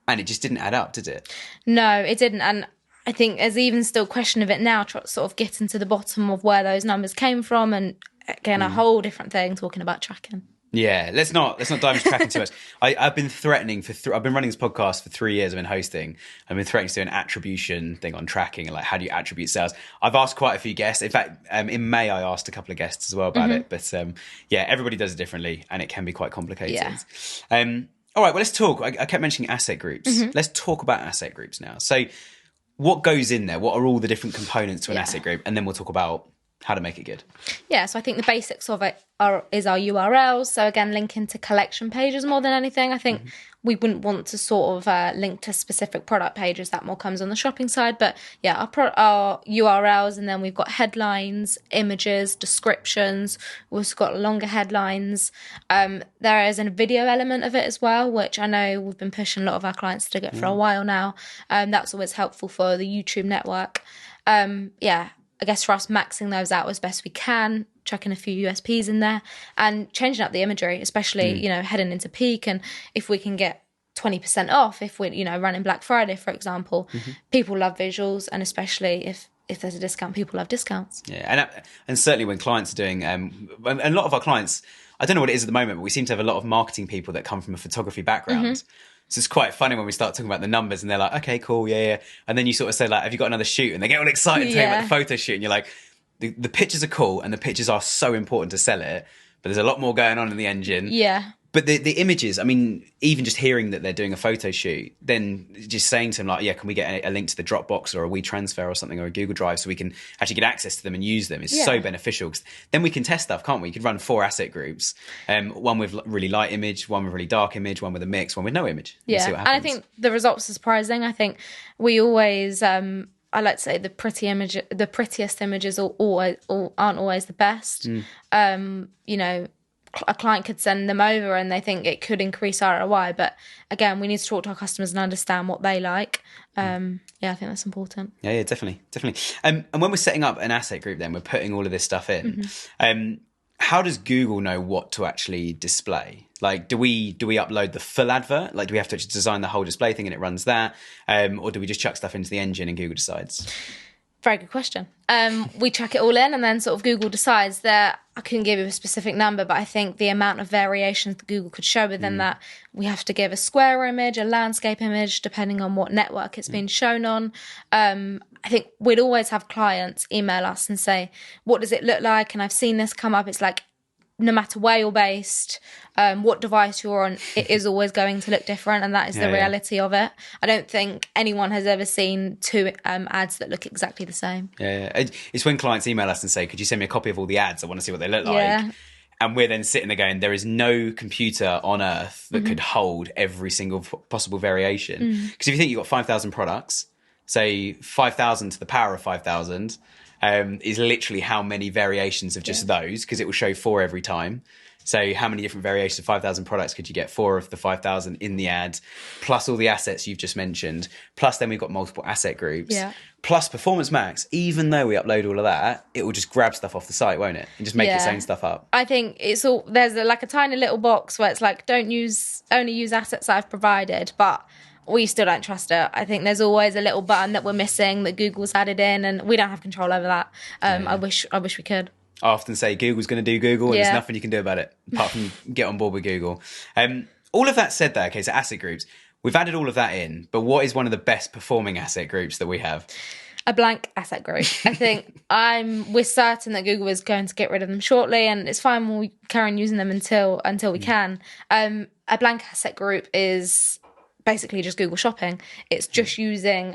and it just didn't add up, did it? No, it didn't. And I think there's even still a question of it now, sort of getting to the bottom of where those numbers came from, and again, a whole different thing, talking about tracking. Yeah, let's not dive into tracking too much. I've been threatening I've been running this podcast for 3 years. I've been hosting. I've been threatening to do an attribution thing on tracking, and like, how do you attribute sales? I've asked quite a few guests. In fact, in May I asked a couple of guests as well about it. But everybody does it differently, and it can be quite complicated. Yeah. All right, well, let's talk. I kept mentioning asset groups. Let's talk about asset groups now. So, what goes in there? What are all the different components to an asset group? And then we'll talk about how to make it good. Yeah, so I think the basics of it is our URLs. So again, linking to collection pages more than anything. I think we wouldn't want to sort of link to specific product pages. That more comes on the shopping side. But our URLs, and then we've got headlines, images, descriptions. We've also got longer headlines. There is a video element of it as well, which I know we've been pushing a lot of our clients to get for a while now. That's always helpful for the YouTube network. I guess for us, maxing those out as best we can, chucking a few USPs in there, and changing up the imagery, especially, heading into peak. And if we can get 20% off, if we're, running Black Friday, for example, people love visuals, and especially if there's a discount, people love discounts. Yeah, and certainly when clients are doing, and a lot of our clients, I don't know what it is at the moment, but we seem to have a lot of marketing people that come from a photography background. So it's quite funny when we start talking about the numbers, and they're like, okay, cool, yeah. And then you sort of say, like, have you got another shoot? And they get all excited talking about the photo shoot. And you're like, the pictures are cool, and the pictures are so important to sell it, but there's a lot more going on in the engine. Yeah. But the images, I mean, even just hearing that they're doing a photo shoot, then just saying to them, like, can we get a link to the Dropbox or a WeTransfer or something, or a Google Drive, so we can actually get access to them and use them, is so beneficial. 'Cause then we can test stuff, can't we? You could run 4 asset groups, one with really light image, one with really dark image, one with a mix, one with no image. Yeah, see what happens. And I think the results are surprising. I think we always... I like to say the prettiest images aren't always the best. a client could send them over and they think it could increase ROI. But again, we need to talk to our customers and understand what they like. Yeah, I think that's important. Yeah, definitely. And when we're setting up an asset group, then we're putting all of this stuff in. How does Google know what to actually display? Like, do we upload the full advert? Like, do we have to actually design the whole display thing and it runs that? Or do we just chuck stuff into the engine and Google decides? Very good question. We chuck it all in and then sort of Google decides that. I couldn't give you a specific number, but I think the amount of variations that Google could show within that, we have to give a square image, a landscape image, depending on what network it's been shown on. I think we'd always have clients email us and say, what does it look like? And I've seen this come up. It's like, no matter where you're based, what device you're on, it is always going to look different, and that is the reality of it. I don't think anyone has ever seen two ads that look exactly the same. It's when clients email us and say, could you send me a copy of all the ads? I want to see what they look like. And we're then sitting there going, there is no computer on earth that could hold every single possible variation. Because if you think you've got 5,000 products, say 5,000 to the power of 5,000 is literally how many variations of just those, because it will show 4 every time. So how many different variations of 5,000 products could you get? 4 of the 5,000 in the ad, plus all the assets you've just mentioned, plus then we've got multiple asset groups, plus Performance Max. Even though we upload all of that, it will just grab stuff off the site, won't it? And just make its own stuff up. I think it's all, there's like a tiny little box where it's like, only use assets that I've provided, but we still don't trust it. I think there's always a little button that we're missing that Google's added in, and we don't have control over that. I wish we could. I often say Google's going to do Google, and there's nothing you can do about it apart from get on board with Google. All of that said, though, okay, so asset groups, we've added all of that in, but what is one of the best performing asset groups that we have? A blank asset group. I think we're certain that Google is going to get rid of them shortly, and it's fine when we carry on using them until we can. A blank asset group is basically just Google Shopping. It's just using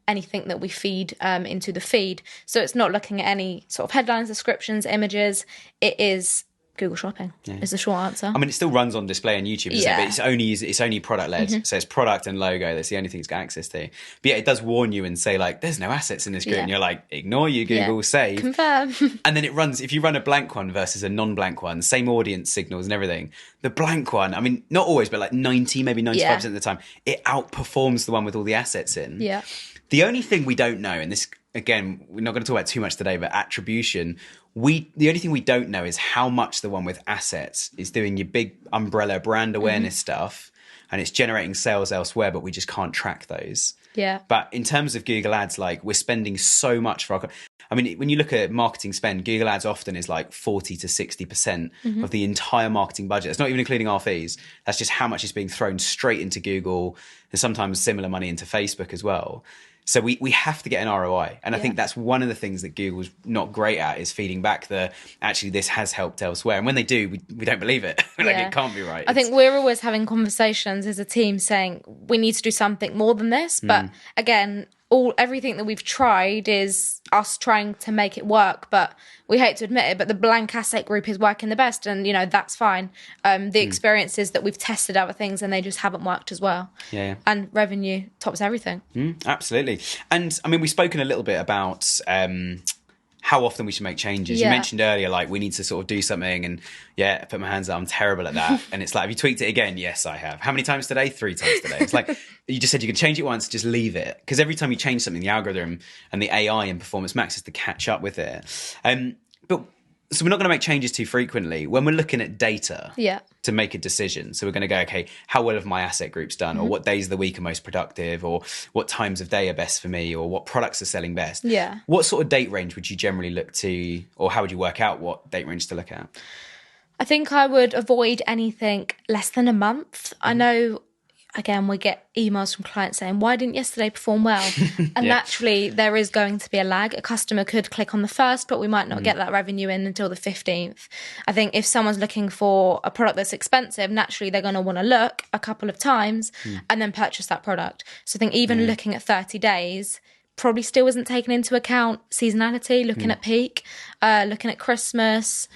anything that we feed into the feed. So it's not looking at any sort of headlines, descriptions, images. It is Google Shopping is the short answer. I mean, it still runs on display on YouTube, isn't it? But it's only product led. So it's product and logo. That's the only thing it's got access to. But it does warn you and say, like, there's no assets in this group. And you're like, ignore you, Google, save. Confirm. And then it runs, if you run a blank one versus a non-blank one, same audience signals and everything. The blank one, I mean, not always, but like 90, maybe 95% of the time, it outperforms the one with all the assets in. Yeah. The only thing we don't know, and this, again, we're not going to talk about too much today, but attribution, the only thing we don't know is how much the one with assets is doing your big umbrella brand awareness stuff, and it's generating sales elsewhere, but we just can't track those. Yeah. But in terms of Google Ads, like, we're spending so much for our... I mean, when you look at marketing spend, Google Ads often is like 40 to 60% of the entire marketing budget. It's not even including our fees. That's just how much is being thrown straight into Google, and sometimes similar money into Facebook as well. So we have to get an ROI. And I think that's one of the things that Google's not great at, is feeding back actually this has helped elsewhere. And when they do, we don't believe it. Like, it can't be right. I think we're always having conversations as a team saying we need to do something more than this. But again, everything that we've tried is us trying to make it work, but we hate to admit it, but the blank asset group is working the best, and that's fine. The experience is that we've tested other things and they just haven't worked as well. And revenue tops everything. Absolutely. And I mean, we've spoken a little bit about how often we should make changes. You mentioned earlier, like, we need to sort of do something, and I put my hands up, I'm terrible at that. And it's like, have you tweaked it again? Yes, I have. How many times today? 3 times today. It's like, you just said you could change it once, just leave it. Because every time you change something, the algorithm and the AI in Performance Max is to catch up with it. So we're not going to make changes too frequently. When we're looking at data to make a decision, so we're going to go, okay, how well have my asset groups done? Or what days of the week are most productive? Or what times of day are best for me? Or what products are selling best? What sort of date range would you generally look to, or how would you work out what date range to look at? I think I would avoid anything less than a month. I know, again, we get emails from clients saying, why didn't yesterday perform well? And naturally, there is going to be a lag. A customer could click on the 1st, but we might not get that revenue in until the 15th. I think if someone's looking for a product that's expensive, naturally, they're going to want to look a couple of times and then purchase that product. So I think even looking at 30 days probably still isn't taking into account seasonality, looking at peak, looking at Christmas.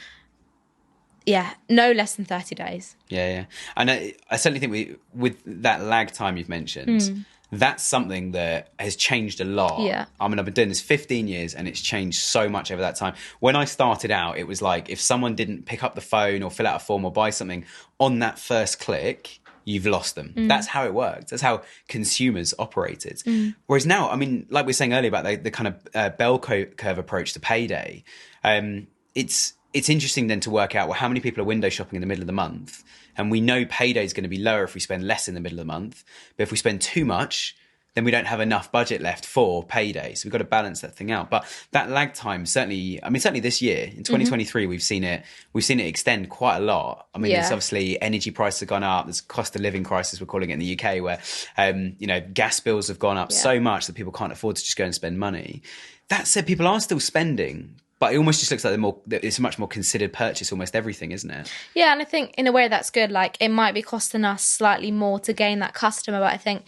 No less than 30 days. And I certainly think with that lag time you've mentioned, That's something that has changed a lot. Yeah. I mean, I've been doing this 15 years and it's changed so much over that time. When I started out, it was like if someone didn't pick up the phone or fill out a form or buy something on that first click, you've lost them. That's how it worked. That's how consumers operated. Whereas now, I mean, like we were saying earlier about the kind of bell curve approach to payday, it's interesting then to work out, well, how many people are window shopping in the middle of the month? And we know payday is going to be lower if we spend less in the middle of the month. But if we spend too much, then we don't have enough budget left for payday. So we've got to balance that thing out. But that lag time, certainly this year, in 2023, we've seen it extend quite a lot. I mean, there's obviously energy prices have gone up. There's cost of living crisis, we're calling it in the UK, where, gas bills have gone up so much that people can't afford to just go and spend money. That said, people are still spending. But it almost just looks like it's a much more considered purchase, almost everything, isn't it? Yeah, and I think in a way that's good. Like, it might be costing us slightly more to gain that customer, but I think,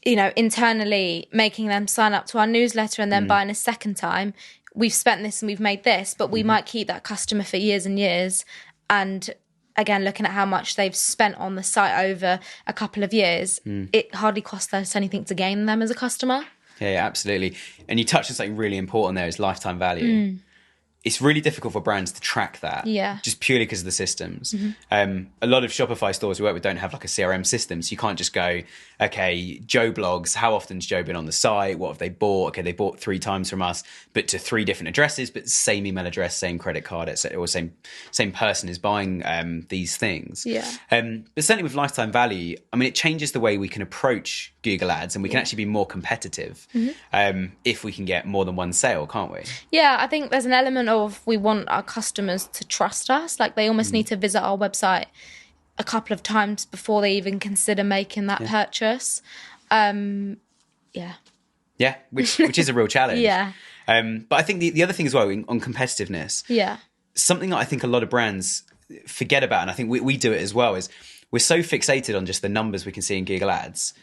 internally making them sign up to our newsletter and then buying a second time, we've spent this and we've made this, but we might keep that customer for years and years. And again, looking at how much they've spent on the site over a couple of years, it hardly costs us anything to gain them as a customer. Yeah, absolutely. And you touched on something really important there, is lifetime value. It's really difficult for brands to track that, just purely because of the systems. A lot of Shopify stores we work with don't have like a CRM system, so you can't just go, okay, Joe blogs, how often's Joe been on the site? What have they bought? Okay, they bought 3 times from us, but to 3 different addresses, but same email address, same credit card, or same person is buying these things. But certainly with lifetime value, I mean, it changes the way we can approach Google Ads, and we can actually be more competitive if we can get more than one sale, can't we? Yeah, I think there's an element of we want our customers to trust us. Like, they almost need to visit our website a couple of times before they even consider making that purchase. Which is a real challenge. But I think the other thing as well on competitiveness, something that I think a lot of brands forget about, and I think we do it as well, is we're so fixated on just the numbers we can see in Google Ads.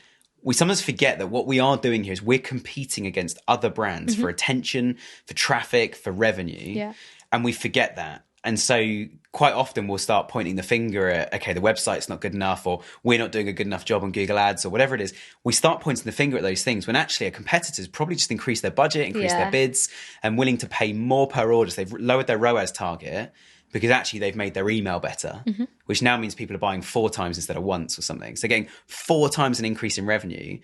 We sometimes forget that what we are doing here is we're competing against other brands for attention, for traffic, for revenue. And we forget that. And so quite often we'll start pointing the finger at, okay, the website's not good enough, or we're not doing a good enough job on Google Ads, or whatever it is. We start pointing the finger at those things when actually our competitors probably just increase their budget, increase their bids, and willing to pay more per order. So they've lowered their ROAS target because actually they've made their email better, which now means people are buying 4 times instead of once or something. So getting 4 times an increase in revenue.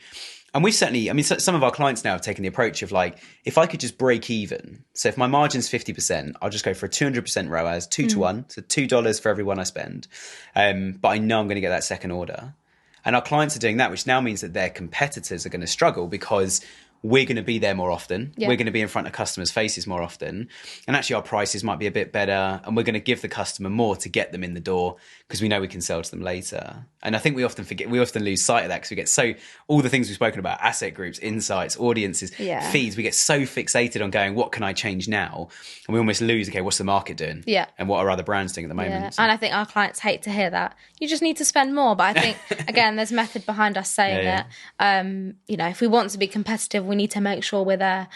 And we've certainly, I mean, some of our clients now have taken the approach of like, if I could just break even, so if my margin's 50%, I'll just go for a 200% ROAS, 2 to 1, so $2 for every one I spend. But I know I'm going to get that second order. And our clients are doing that, which now means that their competitors are going to struggle because we're going to be there more often. We're going to be in front of customers' faces more often. And actually our prices might be a bit better, and we're going to give the customer more to get them in the door because we know we can sell to them later. And I think we often lose sight of that because we get all the things we've spoken about, asset groups, insights, audiences, feeds, we get so fixated on going, what can I change now? And we almost lose, okay, what's the market doing? And what are other brands doing at the moment? So. And I think our clients hate to hear that. You just need to spend more. But I think, again, there's method behind us saying it. If we want to be competitive, we need to make sure we're there,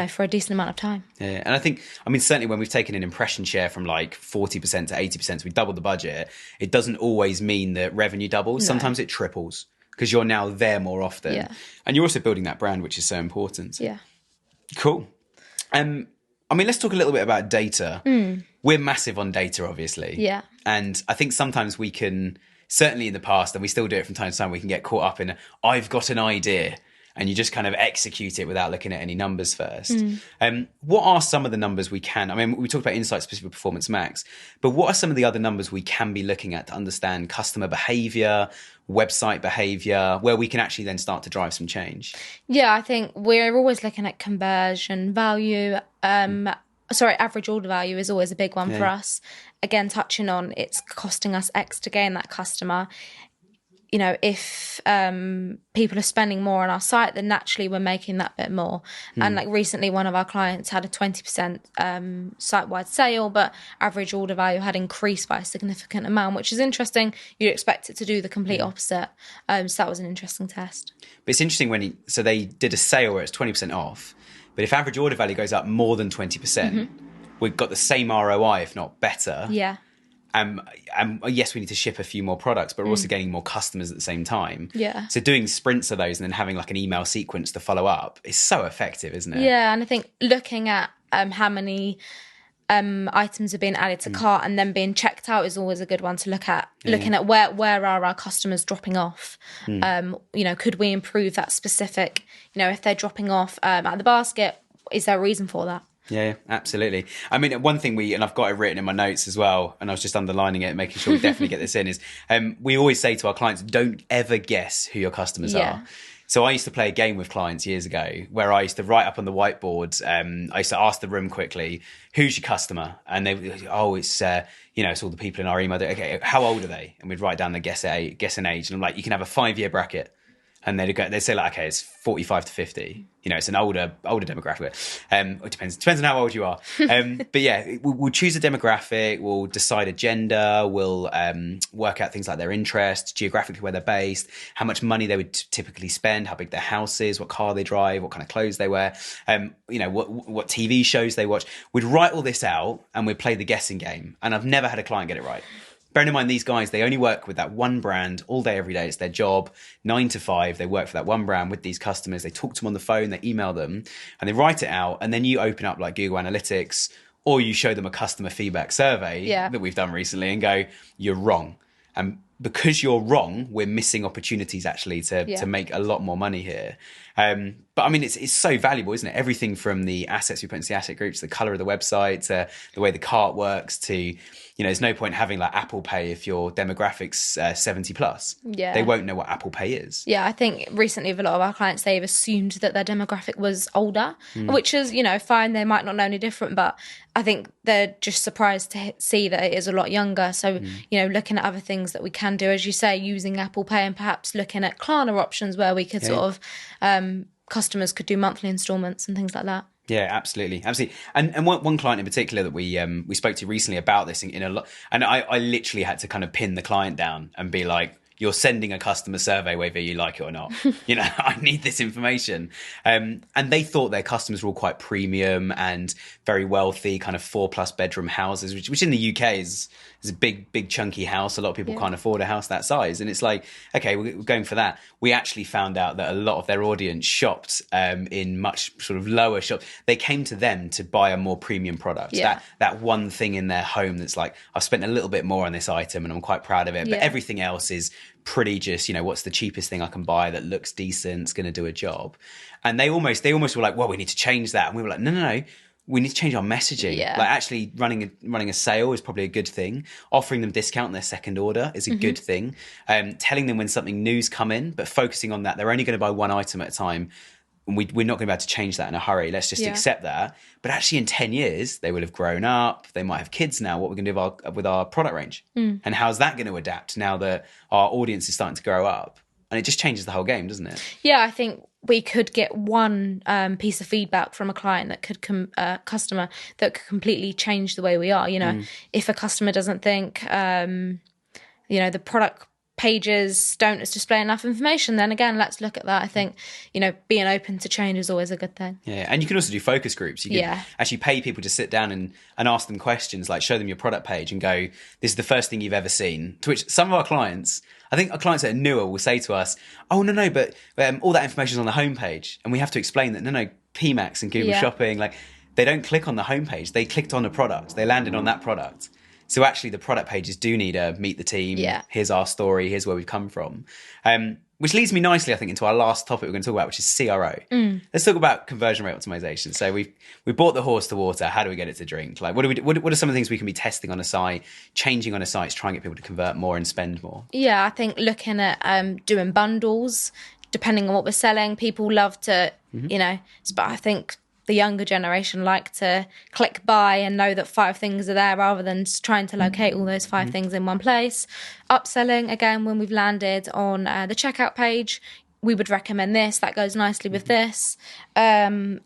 for a decent amount of time. And I think, certainly when we've taken an impression share from like 40% to 80%, so we doubled the budget, it doesn't always mean that revenue doubles. No. Sometimes it triples because you're now there more often. And you're also building that brand, which is so important. Cool. Let's talk a little bit about data. We're massive on data, obviously. And I think sometimes we can, certainly in the past, and we still do it from time to time, we can get caught up in, I've got an idea. And you just kind of execute it without looking at any numbers first. What are some of the numbers we can, we talked about insight-specific performance max, but what are some of the other numbers we can be looking at to understand customer behaviour, website behaviour, where we can actually then start to drive some change? I think we're always looking at conversion value. Average order value is always a big one for us. Again, touching on it's costing us X to gain that customer. If people are spending more on our site, then naturally we're making that bit more. And like recently, one of our clients had a 20% site-wide sale, but average order value had increased by a significant amount, which is interesting. You'd expect it to do the complete opposite. So that was an interesting test. But it's interesting so they did a sale where it's 20% off, but if average order value goes up more than 20%, we've got the same ROI, if not better. Yes, we need to ship a few more products, but we're also getting more customers at the same time. Yeah. So doing sprints of those and then having like an email sequence to follow up is so effective, isn't it? Yeah, and I think looking at how many items are being added to cart and then being checked out is always a good one to look at. Looking at where are our customers dropping off? Could we improve that specific? If they're dropping off at the basket, is there a reason for that? Yeah, absolutely. I mean, one thing and I've got it written in my notes as well, and I was just underlining it, making sure we definitely get this in, is we always say to our clients, don't ever guess who your customers are. So I used to play a game with clients years ago where I used to write up on the whiteboard. I used to ask the room quickly, who's your customer? And they would, it's all the people in our email. Okay, how old are they? And we'd write down the guess an age. And I'm like, you can have a 5-year bracket. And they'd say like, okay, it's 45 to 50. It's an older demographic. It depends on how old you are. But yeah, we'll choose a demographic. We'll decide a gender. We'll work out things like their interests, geographically where they're based, how much money they would typically spend, how big their house is, what car they drive, what kind of clothes they wear, what TV shows they watch. We'd write all this out and we'd play the guessing game. And I've never had a client get it right. Bearing in mind, these guys, they only work with that one brand all day, every day. It's their job, 9 to 5. They work for that one brand with these customers. They talk to them on the phone, they email them, and they write it out. And then you open up like Google Analytics, or you show them a customer feedback survey that we've done recently and go, you're wrong. And because you're wrong, we're missing opportunities actually to make a lot more money here. But I mean, it's so valuable, isn't it? Everything from the assets we put into the asset groups, the color of the website, to the way the cart works, to, there's no point having like Apple Pay if your demographic's 70 plus. Yeah. They won't know what Apple Pay is. Yeah, I think recently with a lot of our clients, they've assumed that their demographic was older, which is, fine. They might not know any different, but I think they're just surprised to see that it is a lot younger. So, looking at other things that we can do, as you say, using Apple Pay and perhaps looking at Klarna options where we could sort of, customers could do monthly installments and things like that. Yeah, absolutely. And one client in particular that we spoke to recently about this in a lot, and I literally had to kind of pin the client down and be like, you're sending a customer survey whether you like it or not. I need this information. And they thought their customers were all quite premium and very wealthy, kind of 4+ bedroom houses, which in the UK is a big chunky house. A lot of people can't afford a house that size. And it's like, okay, we're going for that. We actually found out that a lot of their audience shopped in much sort of lower shops. They came to them to buy a more premium product. Yeah. That one thing in their home that's like, I've spent a little bit more on this item and I'm quite proud of it. But everything else is pretty just, what's the cheapest thing I can buy that looks decent, it's going to do a job. And they almost were like, well, we need to change that. And we were like, no. We need to change our messaging. Yeah. Like actually running a sale is probably a good thing. Offering them discount on their second order is a good thing. Telling them when something new's come in, but focusing on that. They're only going to buy one item at a time. And we're not going to be able to change that in a hurry. Let's just accept that. But actually in 10 years, they will have grown up. They might have kids now. What we're going to do with our product range? And how's that going to adapt now that our audience is starting to grow up? And it just changes the whole game, doesn't it? Yeah, I think we could get one piece of feedback from a client that could customer that could completely change the way we are. If a customer doesn't think, the product pages don't display enough information, then again, let's look at that. I think, being open to change is always a good thing. Yeah, and you can also do focus groups. You can actually pay people to sit down and ask them questions, like show them your product page and go, this is the first thing you've ever seen. To which some of our clients, I think our clients that are newer will say to us, oh, no, but all that information is on the homepage. And we have to explain that, no, PMax and Google Shopping, like they don't click on the homepage. They clicked on a product. They landed on that product. So actually the product pages do need a meet the team. Yeah. Here's our story. Here's where we've come from. Which leads me nicely, I think, into our last topic we're going to talk about, which is CRO. Let's talk about conversion rate optimization. So we brought the horse to water. How do we get it to drink? Like, what are some of the things we can be testing on a site, changing on a site to try and get people to convert more and spend more? Yeah, I think looking at doing bundles, depending on what we're selling, people love to, but I think the younger generation like to click buy and know that 5 things are there rather than trying to locate all those 5 things in one place. Upselling, again, when we've landed on the checkout page, we would recommend this. That goes nicely with this. There's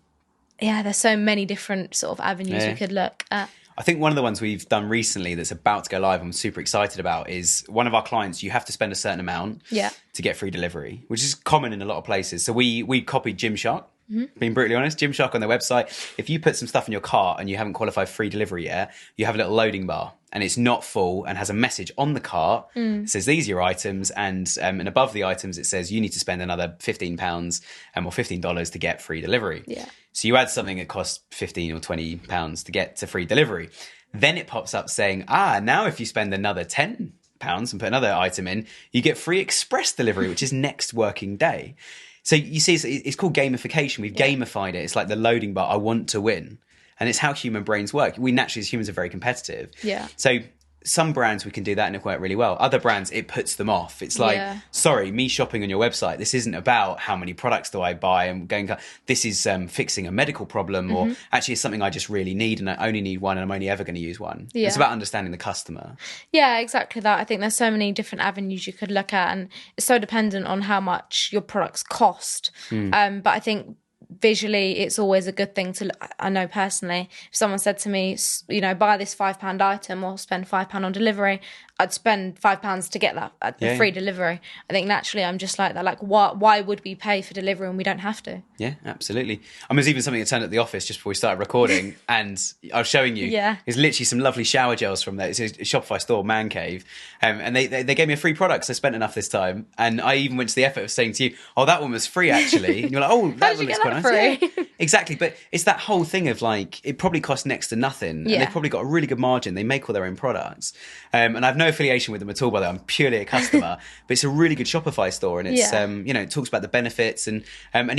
so many different sort of avenues we could look at. I think one of the ones we've done recently that's about to go live, I'm super excited about, is one of our clients, you have to spend a certain amount to get free delivery, which is common in a lot of places. So we copied Gymshark. Being brutally honest, Gymshark on their website, if you put some stuff in your cart and you haven't qualified free delivery yet, you have a little loading bar and it's not full and has a message on the cart that says these are your items, and above the items it says you need to spend another £15 or $15 to get free delivery. Yeah. So you add something that costs £15 or £20 to get to free delivery. Then it pops up saying, now if you spend another £10 and put another item in, you get free express delivery, which is next working day. So you see, it's called gamification. We've gamified it. It's like the loading bar. I want to win. And it's how human brains work. We naturally, as humans, are very competitive. Yeah. So some brands, we can do that and it work really well. Other brands, it puts them off. It's like, sorry, me shopping on your website, this isn't about how many products do I buy and going, this is fixing a medical problem, or actually it's something I just really need and I only need one and I'm only ever going to use one. Yeah. It's about understanding the customer. Yeah, exactly that. I think there's so many different avenues you could look at, and it's so dependent on how much your products cost. But I think visually it's always a good thing to look. I know personally, if someone said to me, buy this £5 item or spend £5 on delivery, I'd spend £5 to get that at the free delivery. I think naturally I'm just like that. Like, why would we pay for delivery when we don't have to? Yeah, absolutely. There's even something that turned at the office just before we started recording, and I was showing you. Yeah. It's literally some lovely shower gels from there. It's a Shopify store, Man Cave, and they gave me a free product, so I spent enough this time. And I even went to the effort of saying to you, that one was free actually. And you're like, that one looks quite nice. Yeah, exactly. But it's that whole thing of like, it probably costs next to nothing, and they've probably got a really good margin. They make all their own products, and I've no affiliation with them at all, by the way. I'm purely a customer, but it's a really good Shopify store, and it's it talks about the benefits and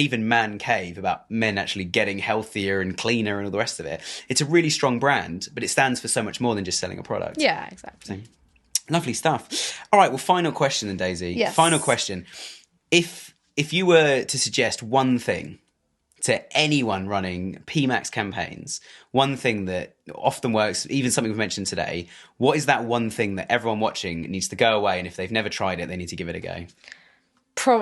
even Man Cave, about men actually getting healthier and cleaner and all the rest of it. It's a really strong brand, but it stands for so much more than just selling a product. Yeah, exactly. So, lovely stuff. All right, well, final question then, Daisy. Yes. Final question. If you were to suggest one thing to anyone running PMAX campaigns, one thing that often works, even something we've mentioned today, what is that one thing that everyone watching needs to go away, and if they've never tried it, they need to give it a go?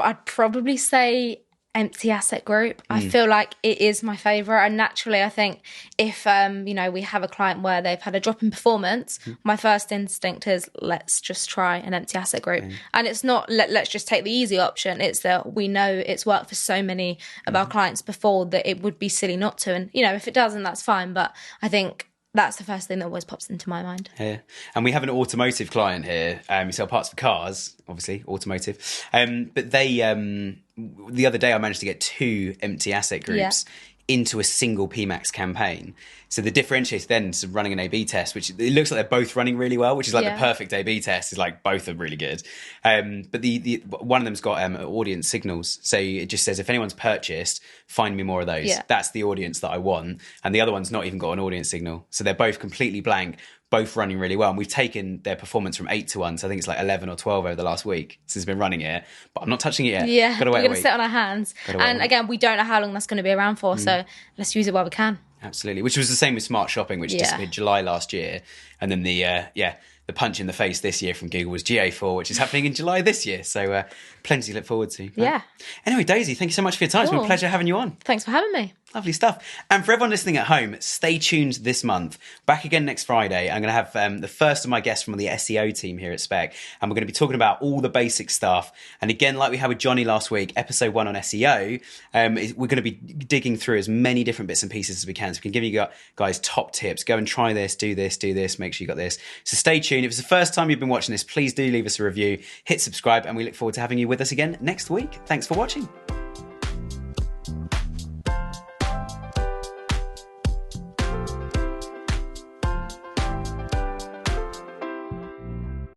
I'd probably say empty asset group. I feel like it is my favourite, and naturally I think if we have a client where they've had a drop in performance, my first instinct is let's just try an empty asset group. And it's not let's just take the easy option. It's that we know it's worked for so many of our clients before that it would be silly not to, and if it doesn't, that's fine. But I think that's the first thing that always pops into my mind. Yeah. And we have an automotive client here. We sell parts for cars, obviously, automotive. But they, the other day, I managed to get 2 empty asset groups into a single PMAX campaign. So the differentiator then is running an A/B test, which it looks like they're both running really well, which is like the perfect A/B test. Is like both are really good. But the one of them's got audience signals. So it just says, if anyone's purchased, find me more of those. Yeah. That's the audience that I want. And the other one's not even got an audience signal. So they're both completely blank, both running really well. And we've taken their performance from 8 to 1. So I think it's like 11 or 12 over the last week since we've been running it. But I'm not touching it yet. Yeah, Gotta wait we're going to sit on our hands. And again, we don't know how long that's going to be around for. So let's use it while we can. Absolutely. Which was the same with Smart Shopping, which disappeared July last year. And then the punch in the face this year from Google was GA4, which is happening in July this year. So plenty to look forward to. Yeah. Anyway, Daisy, thank you so much for your time. It's been a pleasure having you on. Thanks for having me. Lovely stuff. And for everyone listening at home, stay tuned this month. Back again next Friday. I'm going to have the first of my guests from the SEO team here at Spec. And we're going to be talking about all the basic stuff. And again, like we had with Johnny last week, episode 1 on SEO, we're going to be digging through as many different bits and pieces as we can. So we can give you guys top tips. Go and try this, do this, make sure you got this. So stay tuned. If it's the first time you've been watching this, please do leave us a review, hit subscribe, and we look forward to having you with us again next week. Thanks for watching.